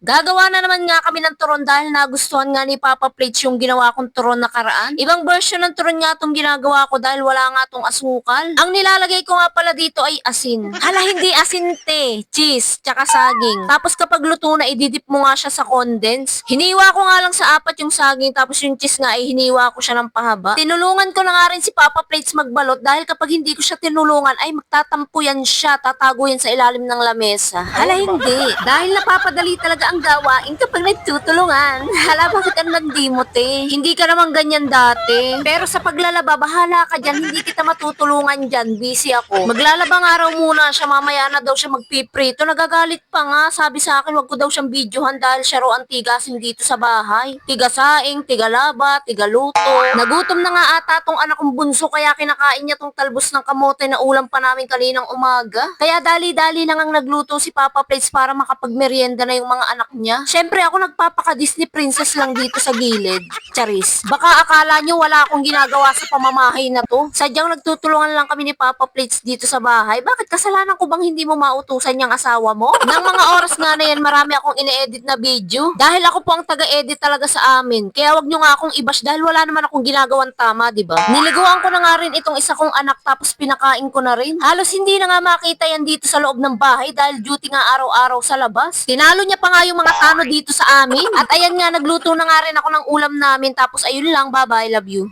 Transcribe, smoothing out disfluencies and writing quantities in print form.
Gagawa na naman nga kami ng turon dahil nagustuhan nga ni Papa Plates yung ginawa kong turon nakaraan. Ibang version ng turon nga itong ginagawa ko dahil wala nga itong asukal. Ang nilalagay ko nga pala dito ay asin. Hala, hindi asin te, cheese, tsaka saging. Tapos kapag luto na, ididip mo nga siya sa condense. Hiniwa ko nga lang sa apat yung saging tapos yung cheese nga ay hiniwa ko siya ng pahaba. Tinulungan ko na nga rin si Papa Plates magbalot dahil kapag hindi ko siya tinulungan ay magtatampo yan siya, tatago yan sa ilalim ng lamesa. Hala, hindi. Dahil napapadali talaga ang gawain kapag nagtutulungan. Hala, bakit ang landi mo, te? Hindi ka naman ganyan dati. Pero sa paglalaba, bahala ka dyan. Hindi kita matutulungan dyan. Busy ako. Maglalaba nga raw muna siya. Mamaya na daw siya magpiprito. Nagagalit pa nga. Sabi sa akin, wag ko daw siyang videohan dahil siya raw ang tigasin dito sa bahay. Tigasaing, tigalaba, tigaluto. Nagutom na nga ata tong anak kong bunso kaya kinakain niya tong talbos ng kamote na ulam pa namin kaninang umaga. Kaya dali-dali lang ang nagluto si Papa Plates para makapagmerienda na yung mga anak niya. Syempre ako nagpapaka-Disney princess lang dito sa gilid. Charis. Baka akala nyo wala akong ginagawa sa pamamahay na to. Sadyang nagtutulungan lang kami ni Papa Plates dito sa bahay. Bakit kasalanan ko bang hindi mo mautusan yung asawa mo? Nang mga oras nga na yan, marami akong ine-edit na video. Dahil ako po ang taga-edit talaga sa amin. Kaya wag nyo nga akong i-bash dahil wala naman akong ginagawang tama, di ba? Niliguan ko na nga rin itong isa kong anak tapos pinakain ko na rin. Halos hindi na nga makita yan dito sa loob ng bahay dahil duty nga araw-araw sa labas. Tinalo niya pa nga yung mga tano dito sa amin. At ayan nga, nagluto na nga rin ako ng ulam namin. Tapos ayun lang, bye-bye, love you.